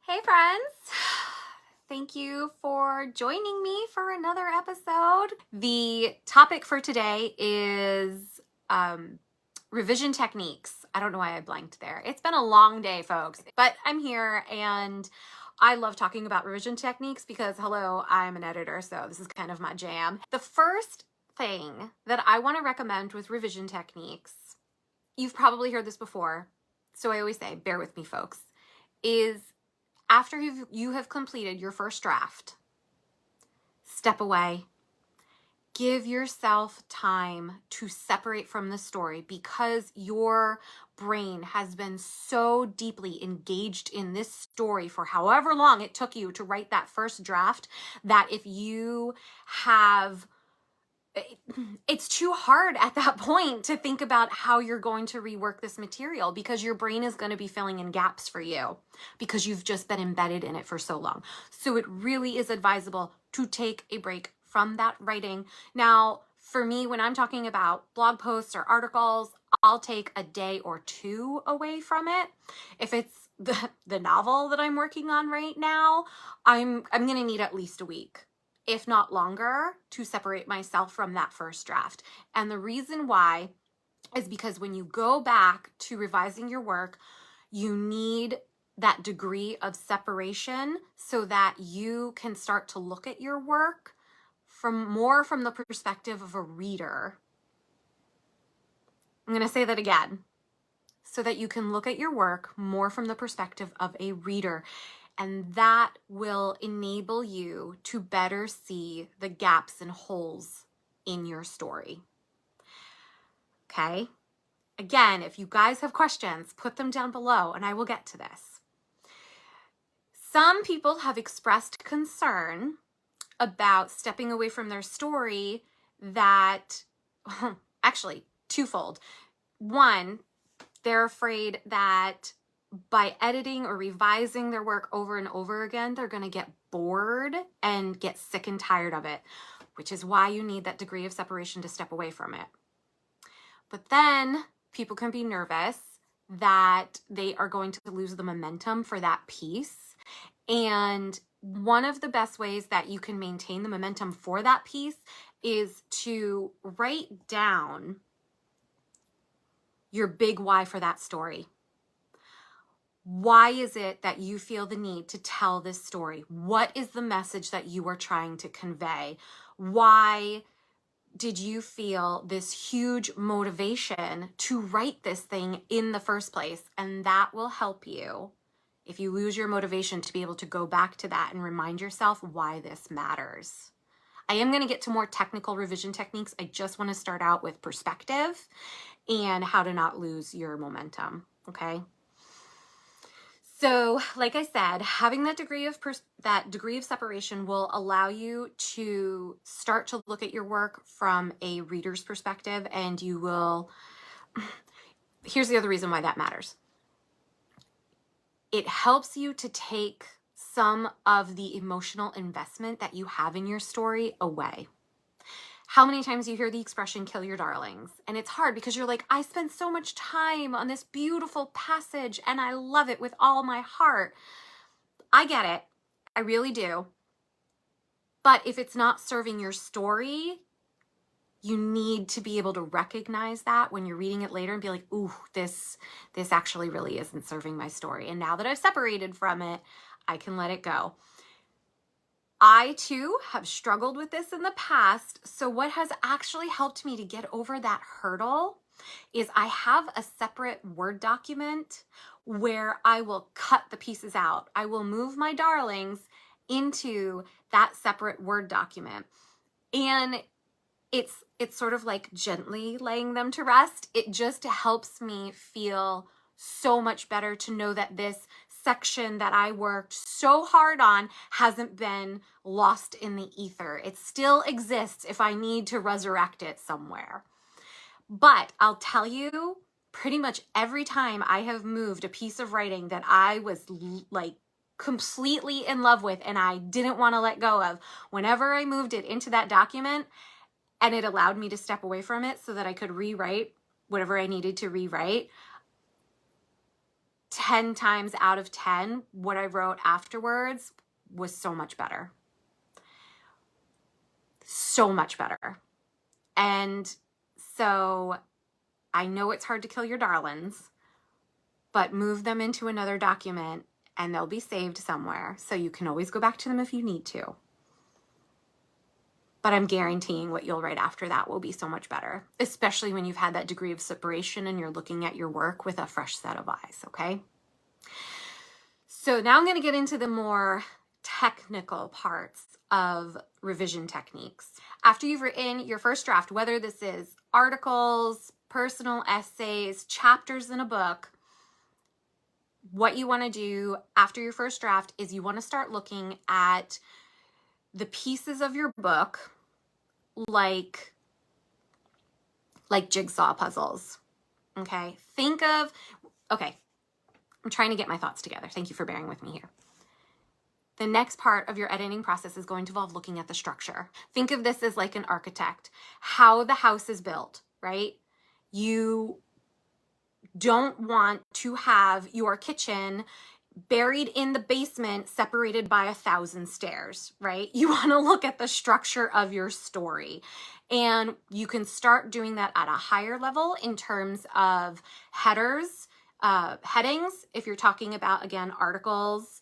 Hey friends, thank you for joining me for another episode. The topic for today is revision techniques. I don't know why I blanked there. It's been a long day, folks, but I'm here and I love talking about revision techniques because, hello, I'm an editor, so this is kind of my jam. The first thing that I want to recommend with revision techniques, you've probably heard this before, so I always say, bear with me, folks, is after you have completed your first draft, step away. Give yourself time to separate from the story because your brain has been so deeply engaged in this story for however long it took you to write that first draft that if you have it's too hard at that point to think about how you're going to rework this material because your brain is going to be filling in gaps for you because you've just been embedded in it for so long. So it really is advisable to take a break from that writing. Now, for me, when I'm talking about blog posts or articles, I'll take a day or two away from it. If it's the novel that I'm working on right now, I'm going to need at least a week, if not longer, to separate myself from that first draft. And the reason why is because when you go back to revising your work, you need that degree of separation so that you can start to look at your work from the perspective of a reader. I'm going to say that again, so that you can look at your work more from the perspective of a reader. And that will enable you to better see the gaps and holes in your story. Okay? Again, if you guys have questions, put them down below and I will get to this. Some people have expressed concern about stepping away from their story that, actually, twofold. One, they're afraid that by editing or revising their work over and over again, they're going to get bored and get sick and tired of it, which is why you need that degree of separation to step away from it. But then people can be nervous that they are going to lose the momentum for that piece. And one of the best ways that you can maintain the momentum for that piece is to write down your big why for that story. Why is it that you feel the need to tell this story? What is the message that you are trying to convey? Why did you feel this huge motivation to write this thing in the first place? And that will help you, if you lose your motivation, to be able to go back to that and remind yourself why this matters. I am going to get to more technical revision techniques. I just want to start out with perspective and how to not lose your momentum, okay? So, like I said, having that degree of separation will allow you to start to look at your work from a reader's perspective, and you will. Here's the other reason why that matters. It helps you to take some of the emotional investment that you have in your story away. How many times you hear the expression, kill your darlings? And it's hard because you're like, I spent so much time on this beautiful passage and I love it with all my heart. I get it. I really do. But if it's not serving your story, you need to be able to recognize that when you're reading it later and be like, ooh, this actually really isn't serving my story. And now that I've separated from it, I can let it go. I too have struggled with this in the past. So what has actually helped me to get over that hurdle is I have a separate Word document where I will cut the pieces out. I will move my darlings into that separate Word document. And it's sort of like gently laying them to rest. It just helps me feel so much better to know that this section that I worked so hard on hasn't been lost in the ether. It still exists if I need to resurrect it somewhere. But I'll tell you, pretty much every time I have moved a piece of writing that I was like completely in love with and I didn't want to let go of, whenever I moved it into that document and it allowed me to step away from it so that I could rewrite whatever I needed to rewrite, 10 times out of 10, what I wrote afterwards was so much better. So much better. And so I know it's hard to kill your darlings, but move them into another document and they'll be saved somewhere. So you can always go back to them if you need to. But I'm guaranteeing what you'll write after that will be so much better, especially when you've had that degree of separation and you're looking at your work with a fresh set of eyes, okay? So now I'm going to get into the more technical parts of revision techniques. After you've written your first draft, whether this is articles, personal essays, chapters in a book, what you want to do after your first draft is you want to start looking at the pieces of your book like jigsaw puzzles. Okay, I'm trying to get my thoughts together. Thank you for bearing with me here. The next part of your editing process is going to involve looking at the structure. Think of this as like an architect, how the house is built, right? You don't want to have your kitchen buried in the basement, separated by 1,000 stairs, right? You want to look at the structure of your story. And you can start doing that at a higher level in terms of headers, headings. If you're talking about, again, articles,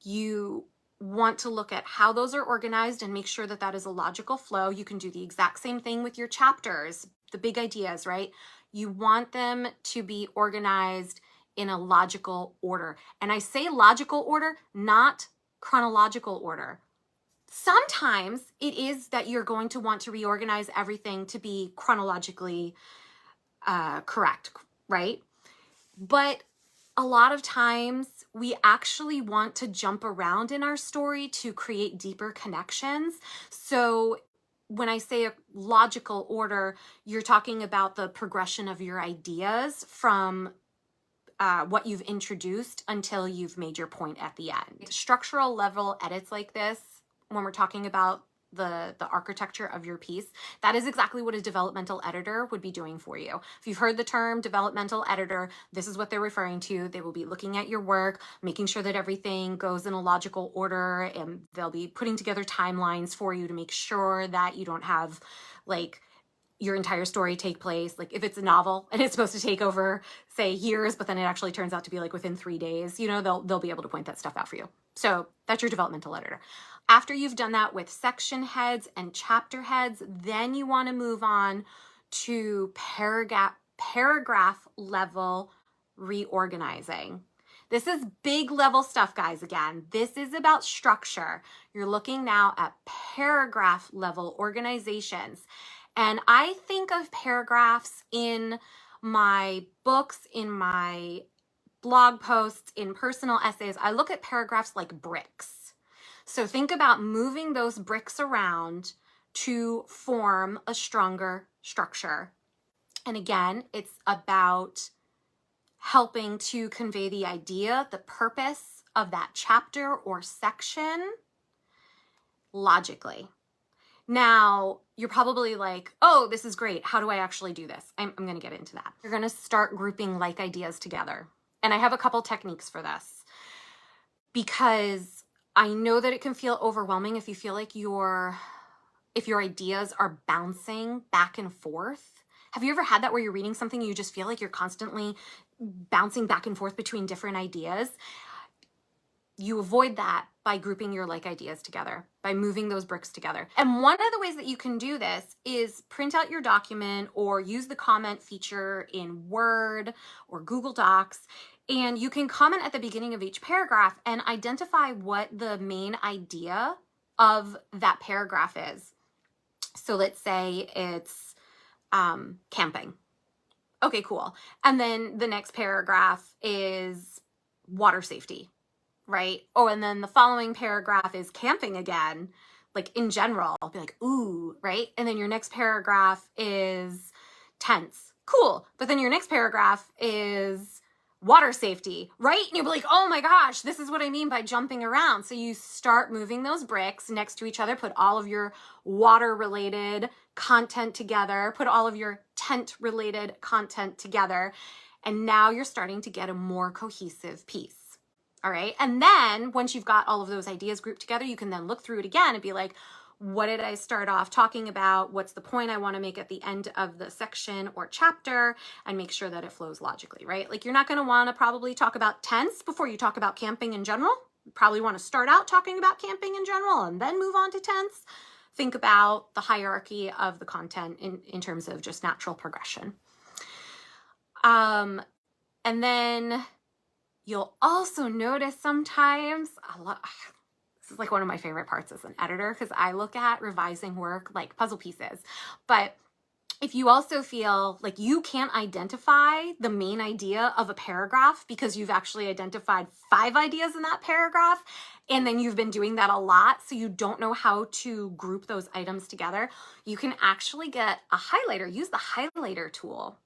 you want to look at how those are organized and make sure that that is a logical flow. You can do the exact same thing with your chapters, the big ideas, right? You want them to be organized in a logical order. And I say logical order, not chronological order. Sometimes it is that you're going to want to reorganize everything to be chronologically correct, right? But a lot of times we actually want to jump around in our story to create deeper connections. So when I say a logical order, you're talking about the progression of your ideas from what you've introduced until you've made your point at the end. Structural level edits like this, when we're talking about the architecture of your piece, that is exactly what a developmental editor would be doing for you. If you've heard the term developmental editor, this is what they're referring to. They will be looking at your work, making sure that everything goes in a logical order, and they'll be putting together timelines for you to make sure that you don't have like your entire story take place. Like if it's a novel and it's supposed to take over, say, years, but then it actually turns out to be like within 3 days, you know, they'll be able to point that stuff out for you. So that's your developmental editor. After you've done that with section heads and chapter heads, then you want to move on to paragraph level reorganizing. This is big level stuff, guys. Again, this is about structure. You're looking now at paragraph level organizations. And I think of paragraphs in my books, in my blog posts, in personal essays. I look at paragraphs like bricks. So think about moving those bricks around to form a stronger structure. And again, it's about helping to convey the idea, the purpose of that chapter or section logically. Now, you're probably like, oh, this is great. How do I actually do this? I'm going to get into that. You're going to start grouping like ideas together. And I have a couple techniques for this because I know that it can feel overwhelming if you feel like if your ideas are bouncing back and forth. Have you ever had that where you're reading something and you just feel like you're constantly bouncing back and forth between different ideas? You avoid that by grouping your like ideas together, by moving those bricks together. And one of the ways that you can do this is print out your document or use the comment feature in Word or Google Docs. And you can comment at the beginning of each paragraph and identify what the main idea of that paragraph is. So let's say it's camping. Okay, cool. And then the next paragraph is water safety. Right? Oh, and then the following paragraph is camping again, like in general. I'll be like, ooh, right? And then your next paragraph is tents. Cool. But then your next paragraph is water safety, right? And you'll be like, oh my gosh, this is what I mean by jumping around. So you start moving those bricks next to each other, put all of your water-related content together, put all of your tent-related content together. And now you're starting to get a more cohesive piece. All right. And then once you've got all of those ideas grouped together, you can then look through it again and be like, what did I start off talking about? What's the point I want to make at the end of the section or chapter, and make sure that it flows logically, right? Like you're not going to want to probably talk about tents before you talk about camping in general. You probably want to start out talking about camping in general and then move on to tents. Think about the hierarchy of the content in terms of just natural progression. And then you'll also notice sometimes, this is like one of my favorite parts as an editor, because I look at revising work like puzzle pieces. But if you also feel like you can't identify the main idea of a paragraph because you've actually identified 5 ideas in that paragraph, and then you've been doing that a lot, so you don't know how to group those items together, you can actually get a highlighter, use the highlighter tool,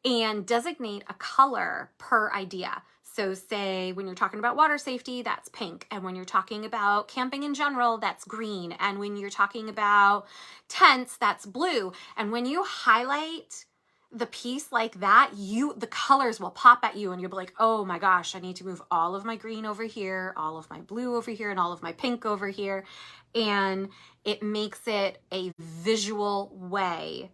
and designate a color per idea. So say when you're talking about water safety, that's pink. And when you're talking about camping in general, that's green. And when you're talking about tents, that's blue. And when you highlight the piece like that, the colors will pop at you and you'll be like, oh my gosh, I need to move all of my green over here, all of my blue over here, and all of my pink over here. And it makes it a visual way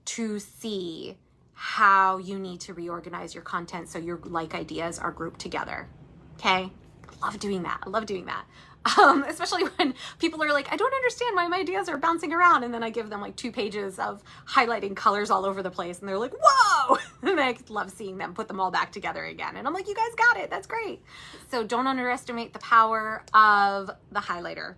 to see how you need to reorganize your content so your like ideas are grouped together. Okay? I love doing that. I love doing that. Especially when people are like, I don't understand why my ideas are bouncing around. And then I give them like 2 pages of highlighting colors all over the place. And they're like, whoa! And I love seeing them put them all back together again. And I'm like, you guys got it. That's great. So don't underestimate the power of the highlighter.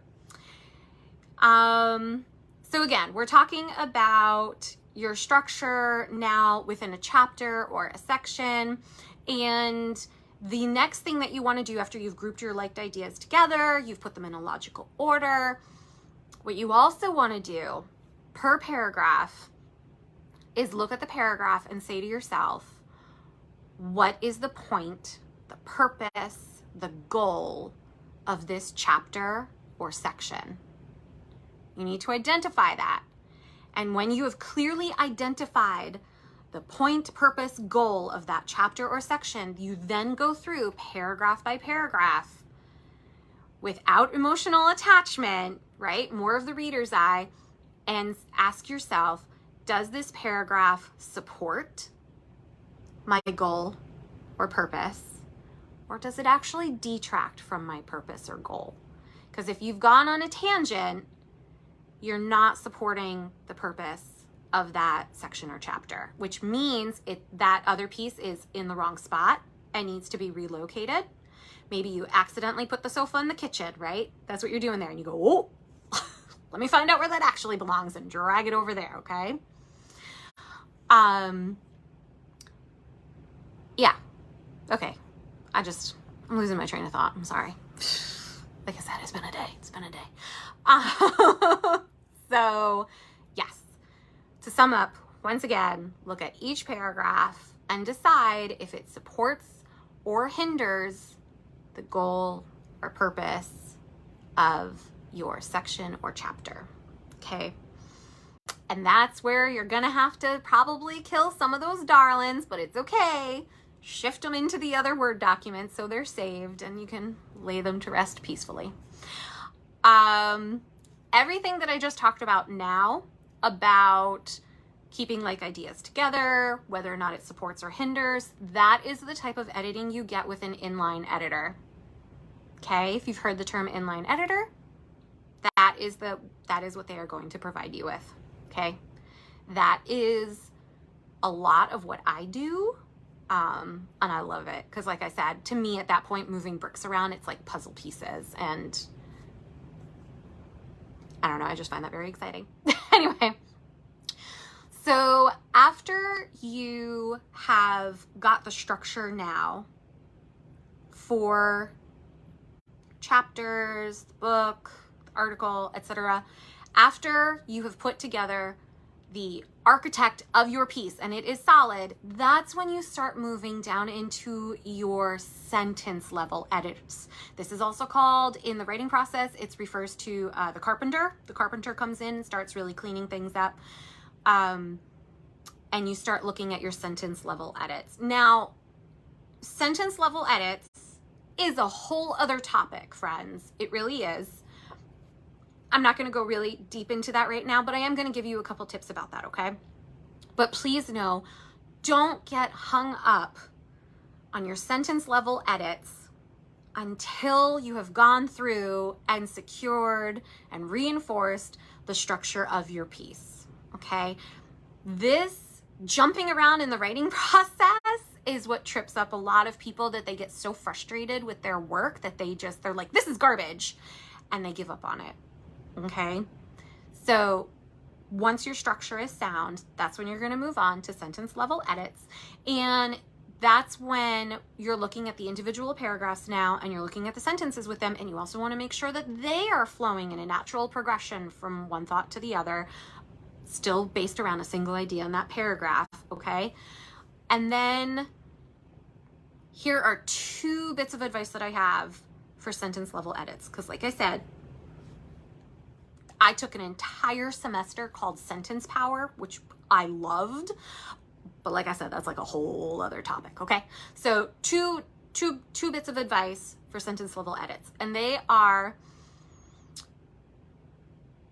So again, we're talking about your structure now within a chapter or a section. And the next thing that you want to do after you've grouped your liked ideas together, you've put them in a logical order, what you also want to do per paragraph is look at the paragraph and say to yourself, what is the point, the purpose, the goal of this chapter or section? You need to identify that. And when you have clearly identified the point, purpose, goal of that chapter or section, you then go through paragraph by paragraph without emotional attachment, right? More of the reader's eye, and ask yourself, does this paragraph support my goal or purpose? Or does it actually detract from my purpose or goal? Because if you've gone on a tangent, you're not supporting the purpose of that section or chapter, which means that other piece is in the wrong spot and needs to be relocated. Maybe you accidentally put the sofa in the kitchen, right? That's what you're doing there. And you go, oh, let me find out where that actually belongs and drag it over there, okay? Yeah, okay. I'm losing my train of thought. I'm sorry. Like I said, it's been a day. It's been a day. So yes, to sum up, once again, look at each paragraph and decide if it supports or hinders the goal or purpose of your section or chapter, okay? And that's where you're gonna have to probably kill some of those darlings, but it's okay. Shift them into the other Word documents so they're saved and you can lay them to rest peacefully. Everything that I just talked about now about keeping like ideas together, whether or not it supports or hinders, that is the type of editing you get with an inline editor. Okay, if you've heard the term inline editor, that is what they are going to provide you with. Okay, that is a lot of what I do. And I love it because, like I said, to me at that point, moving bricks around, it's like puzzle pieces, and I don't know, I just find that very exciting. Anyway, so after you have got the structure now for chapters, the book, the article, etc., after you have put together the architect of your piece and it is solid, that's when you start moving down into your sentence level edits. This is also called, in the writing process, it refers to the carpenter. The carpenter comes in and starts really cleaning things up. and you start looking at your sentence level edits. Now, sentence level edits is a whole other topic, friends. It really is. I'm not going to go really deep into that right now, but I am going to give you a couple tips about that, okay? But please know, don't get hung up on your sentence level edits until you have gone through and secured and reinforced the structure of your piece, okay? This jumping around in the writing process is what trips up a lot of people, that they get so frustrated with their work that they're like, this is garbage, and they give up on it, okay? So once your structure is sound, that's when you're going to move on to sentence level edits. And that's when you're looking at the individual paragraphs now, and you're looking at the sentences with them, and you also want to make sure that they are flowing in a natural progression from one thought to the other, still based around a single idea in that paragraph, okay? And then here are 2 bits of advice that I have for sentence level edits, because like I said, I took an entire semester called Sentence Power, which I loved. But like I said, that's like a whole other topic, okay? So two bits of advice for sentence level edits. And they are,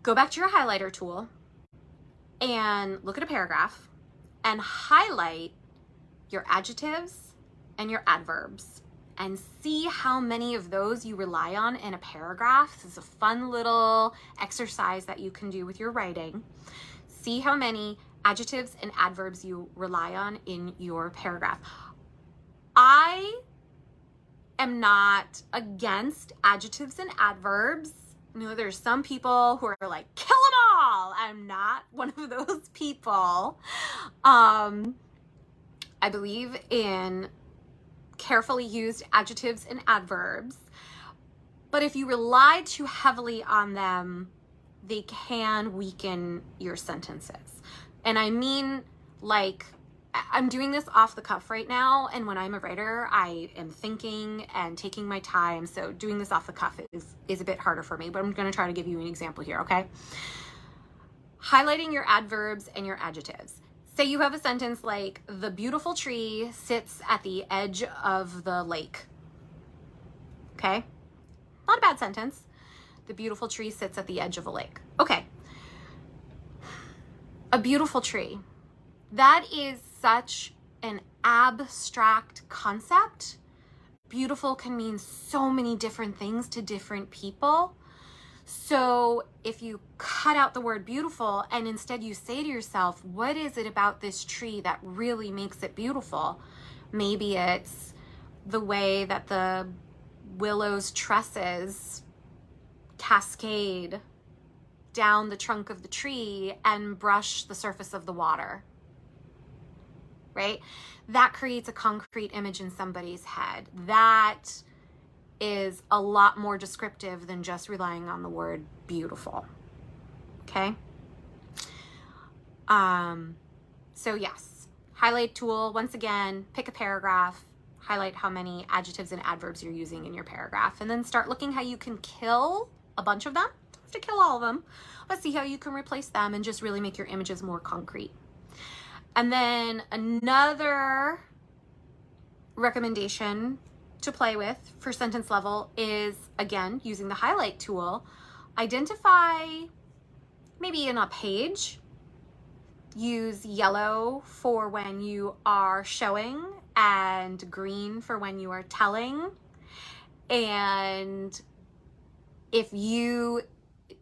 go back to your highlighter tool and look at a paragraph and highlight your adjectives and your adverbs and see how many of those you rely on in a paragraph. This is a fun little exercise that you can do with your writing. See how many adjectives and adverbs you rely on in your paragraph. I am not against adjectives and adverbs. You know, there's some people who are like, kill them all. I'm not one of those people. I believe in carefully used adjectives and adverbs, but if you rely too heavily on them, they can weaken your sentences. And I mean, like, I'm doing this off the cuff right now, and when I'm a writer, I am thinking and taking my time, so doing this off the cuff is a bit harder for me, but I'm going to try to give you an example here, okay? Highlighting your adverbs and your adjectives. Say you have a sentence like, the beautiful tree sits at the edge of the lake, okay? Not a bad sentence. The beautiful tree sits at the edge of a lake. Okay. A beautiful tree. That is such an abstract concept. Beautiful can mean so many different things to different people. So if you cut out the word beautiful and instead you say to yourself, what is it about this tree that really makes it beautiful? Maybe it's the way that the willow's tresses cascade down the trunk of the tree and brush the surface of the water, right? That creates a concrete image in somebody's head. That is a lot more descriptive than just relying on the word beautiful, okay? So yes, highlight tool, once again, pick a paragraph, highlight how many adjectives and adverbs you're using in your paragraph, and then start looking how you can kill a bunch of them. Don't have to kill all of them, but see how you can replace them and just really make your images more concrete. And then another recommendation to play with for sentence level is, again, using the highlight tool. Identify, maybe in a page, use yellow for when you are showing and green for when you are telling. And if you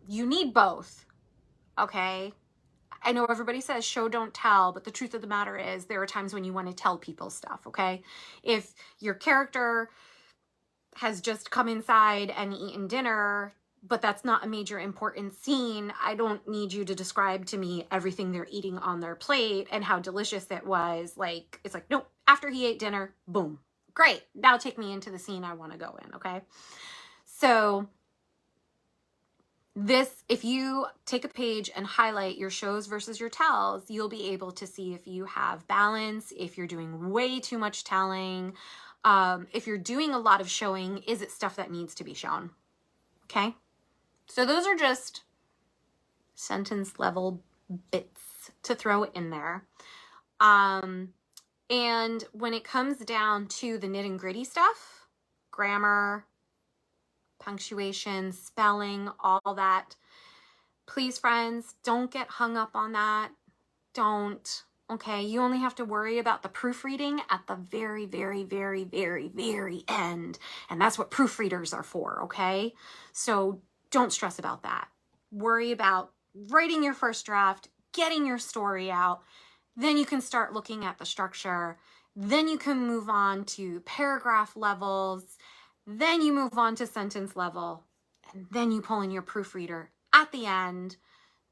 need both, okay? I know everybody says show, don't tell, but the truth of the matter is there are times when you want to tell people stuff, okay? If your character has just come inside and eaten dinner, but that's not a major important scene, I don't need you to describe to me everything they're eating on their plate and how delicious it was. Like, it's like, nope, after he ate dinner, boom. Great, that'll take me into the scene I want to go in, okay? So this, if you take a page and highlight your shows versus your tells, you'll be able to see if you have balance, if you're doing way too much telling, if you're doing a lot of showing, is it stuff that needs to be shown? Okay. So those are just sentence level bits to throw in there. And when it comes down to the nitty gritty stuff, grammar, punctuation, spelling, all that, please, friends, don't get hung up on that. Don't. Okay, you only have to worry about the proofreading at the very, very, very, very, very end. And that's what proofreaders are for, okay? So don't stress about that. Worry about writing your first draft, getting your story out. Then you can start looking at the structure. Then you can move on to paragraph levels. Then you move on to sentence level. And then you pull in your proofreader at the end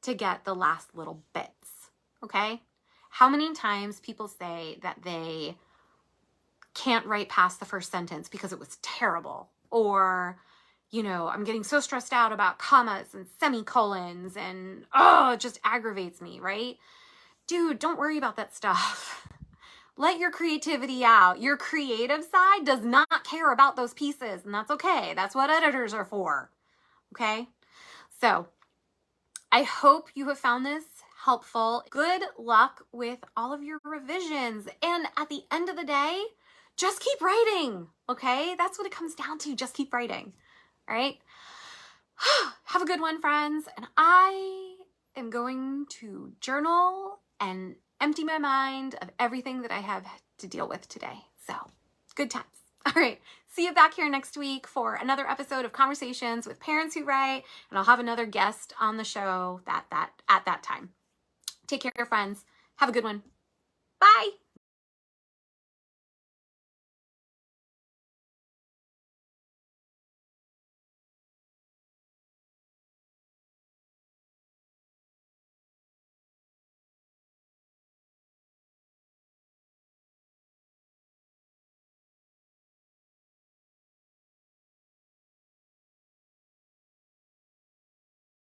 to get the last little bits, okay? How many times people say that they can't write past the first sentence because it was terrible, or, you know, I'm getting so stressed out about commas and semicolons and, oh, it just aggravates me, right? Dude, don't worry about that stuff. Let your creativity out. Your creative side does not care about those pieces, and that's okay. That's what editors are for, okay? So I hope you have found this helpful. Good luck with all of your revisions. And at the end of the day, just keep writing, okay? That's what it comes down to. Just keep writing, all right? Have a good one, friends. And I am going to journal and empty my mind of everything that I have to deal with today. So, good times. All right, see you back here next week for another episode of Conversations with Parents Who Write, and I'll have another guest on the show at that time. Take care, friends. Have a good one. Bye.